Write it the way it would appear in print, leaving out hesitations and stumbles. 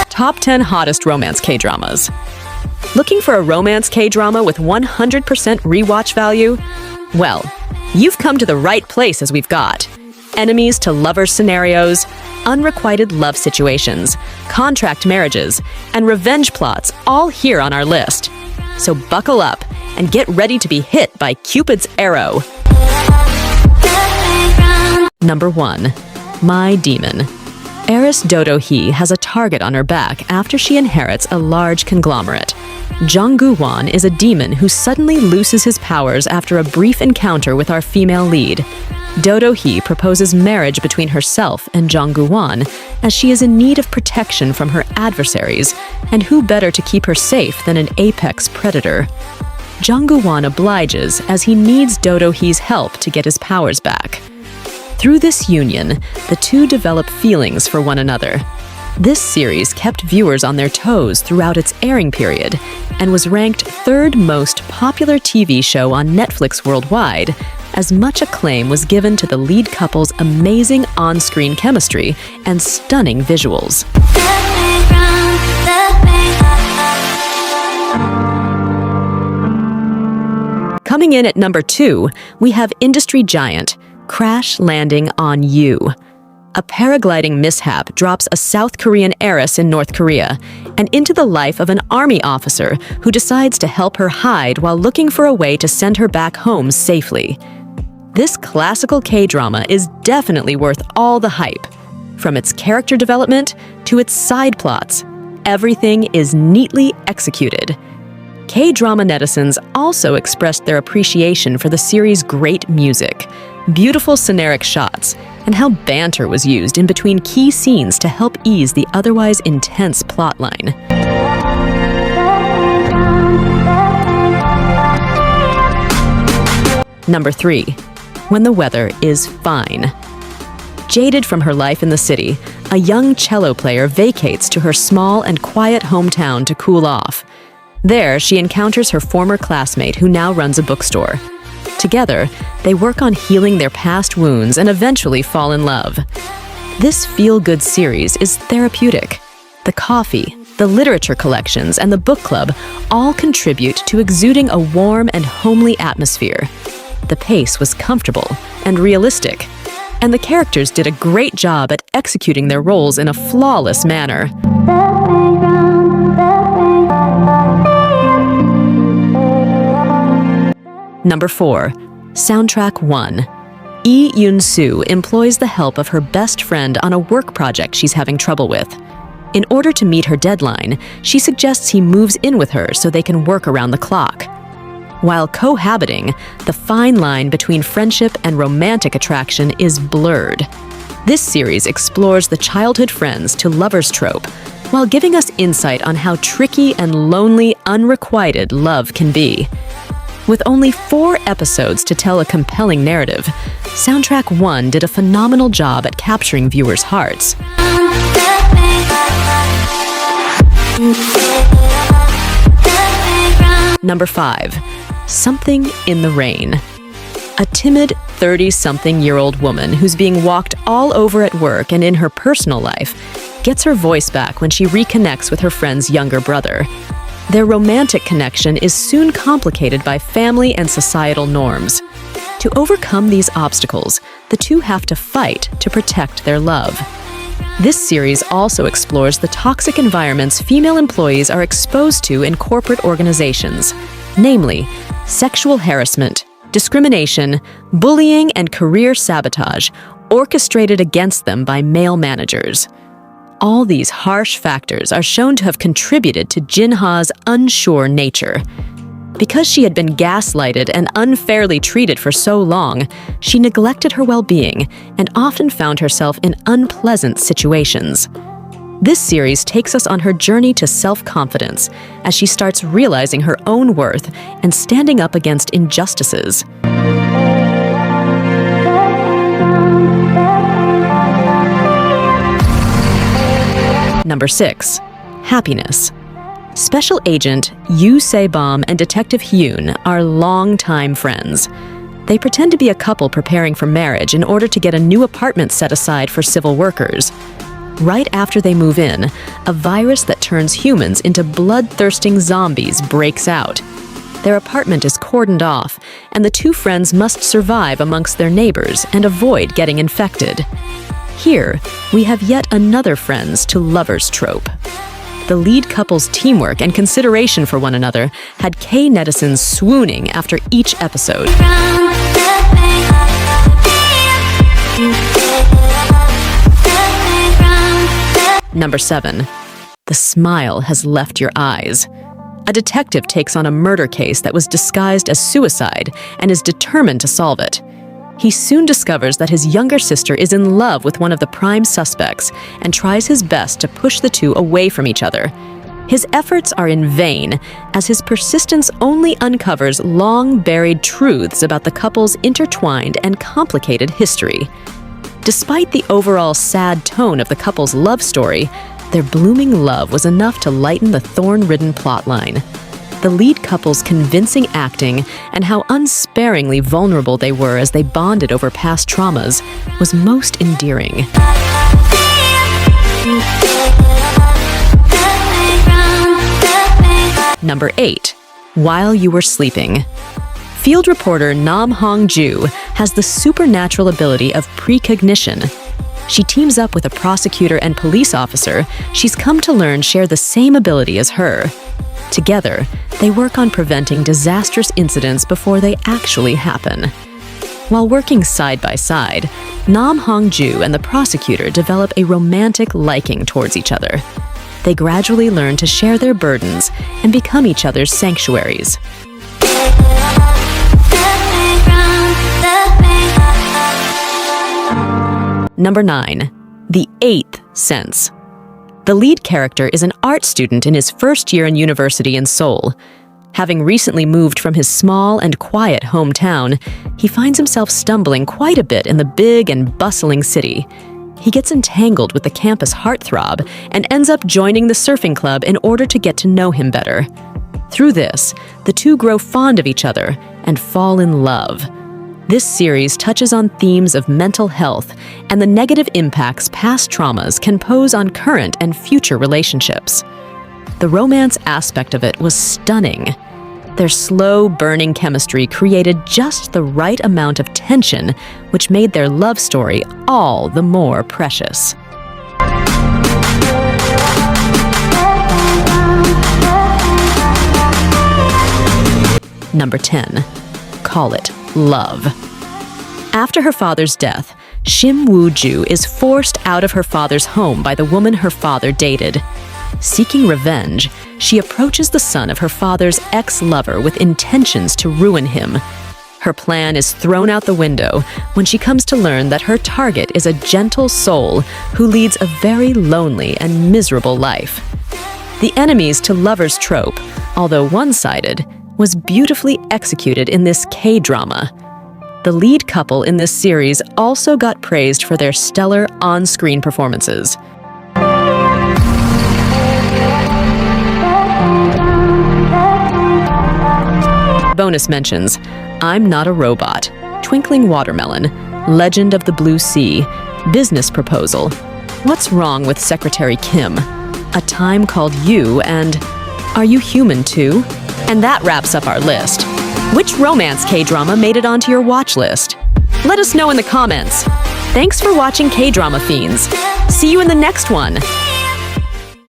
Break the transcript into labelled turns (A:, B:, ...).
A: Top 10 Hottest Romance K-Dramas. Looking for a romance K-drama with 100% rewatch value? Well, you've come to the right place, as we've got enemies to lovers scenarios, unrequited love situations, contract marriages, and revenge plots all here on our list. So buckle up and get ready to be hit by Cupid's arrow. Number 1. My Demon. Heiress Do-do-hee has a target on her back after she inherits a large conglomerate. Jung-gu-won is a demon who suddenly loses his powers after a brief encounter with our female lead. Do-do-hee proposes marriage between herself and Jung-gu-won, as she is in need of protection from her adversaries, and who better to keep her safe than an apex predator? Jung-gu-won obliges, as he needs Do-do-hee's help to get his powers back. Through this union, the two develop feelings for one another. This series kept viewers on their toes throughout its airing period and was ranked 3rd most popular TV show on Netflix worldwide, as much acclaim was given to the lead couple's amazing on-screen chemistry and stunning visuals. Coming in at number 2, we have industry giant Crash Landing on You. A paragliding mishap drops a South Korean heiress in North Korea and into the life of an army officer who decides to help her hide while looking for a way to send her back home safely. This classical K-drama is definitely worth all the hype. From its character development to its side plots, everything is neatly executed. K-drama netizens also expressed their appreciation for the series' great music, beautiful scenic shots, and how banter was used in between key scenes to help ease the otherwise intense plotline. Number 3. When the Weather is Fine. Jaded from her life in the city, a young cello player vacates to her small and quiet hometown to cool off. There, she encounters her former classmate who now runs a bookstore. Together, they work on healing their past wounds and eventually fall in love. This feel-good series is therapeutic. The coffee, the literature collections, and the book club all contribute to exuding a warm and homely atmosphere. The pace was comfortable and realistic, and the characters did a great job at executing their roles in a flawless manner. Number 4. Soundtrack 1. Lee Yoon-soo employs the help of her best friend on a work project she's having trouble with. In order to meet her deadline, she suggests he moves in with her so they can work around the clock. While cohabiting, the fine line between friendship and romantic attraction is blurred. This series explores the childhood friends to lovers trope, while giving us insight on how tricky and lonely unrequited love can be. With only 4 episodes to tell a compelling narrative, Soundtrack 1 did a phenomenal job at capturing viewers' hearts. Number 5. Something in the Rain. A timid 30-something-year-old woman who's being walked all over at work and in her personal life gets her voice back when she reconnects with her friend's younger brother. Their romantic connection is soon complicated by family and societal norms. To overcome these obstacles, the two have to fight to protect their love. This series also explores the toxic environments female employees are exposed to in corporate organizations, namely sexual harassment, discrimination, bullying, and career sabotage, orchestrated against them by male managers. All these harsh factors are shown to have contributed to Jin-ha's unsure nature. Because she had been gaslighted and unfairly treated for so long, she neglected her well-being and often found herself in unpleasant situations. This series takes us on her journey to self-confidence as she starts realizing her own worth and standing up against injustices. Number 6. Happiness. Special Agent Yoo Se-bom and Detective Hyun are longtime friends. They pretend to be a couple preparing for marriage in order to get a new apartment set aside for civil workers. right after they move in, a virus that turns humans into bloodthirsting zombies breaks out. Their apartment is cordoned off, and the two friends must survive amongst their neighbors and avoid getting infected. Here, we have yet another friends to lovers trope. The lead couple's teamwork and consideration for one another had K-netizens swooning after each episode. Number 7. The smile has left your eyes. A detective takes on a murder case that was disguised as suicide and is determined to solve it. He soon discovers that his younger sister is in love with one of the prime suspects and tries his best to push the two away from each other. His efforts are in vain, as his persistence only uncovers long-buried truths about the couple's intertwined and complicated history. Despite the overall sad tone of the couple's love story, their blooming love was enough to lighten the thorn-ridden plotline. The lead couple's convincing acting and how unsparingly vulnerable they were as they bonded over past traumas was most endearing. Number 8. While You Were Sleeping. Field reporter Nam Hong-ju has the supernatural ability of precognition. She teams up with a prosecutor and police officer she's come to learn share the same ability as her. Together, they work on preventing disastrous incidents before they actually happen. While working side by side, Nam Hong-ju and the prosecutor develop a romantic liking towards each other. They gradually learn to share their burdens and become each other's sanctuaries. Number 9. The Eighth Sense. The lead character is an art student in his first year in university in Seoul. Having recently moved from his small and quiet hometown, he finds himself stumbling quite a bit in the big and bustling city. He gets entangled with the campus heartthrob and ends up joining the surfing club in order to get to know him better. Through this, the two grow fond of each other and fall in love. This series touches on themes of mental health and the negative impacts past traumas can pose on current and future relationships. The romance aspect of it was stunning. Their slow, burning chemistry created just the right amount of tension, which made their love story all the more precious. Number 10. Call It Love. After her father's death, Shim Woo-ju is forced out of her father's home by the woman her father dated. Seeking revenge, she approaches the son of her father's ex-lover with intentions to ruin him. Her plan is thrown out the window when she comes to learn that her target is a gentle soul who leads a very lonely and miserable life. The enemies to lovers trope, although one-sided, was beautifully executed in this K-drama. The lead couple in this series also got praised for their stellar on-screen performances. Bonus mentions: I'm Not a Robot, Twinkling Watermelon, Legend of the Blue Sea, Business Proposal, What's Wrong with Secretary Kim, A Time Called You, and Are You Human Too? And that wraps up our list. Which romance K-drama made it onto your watch list? Let us know in the comments. Thanks for watching K-Drama Fiends. See you in the next one.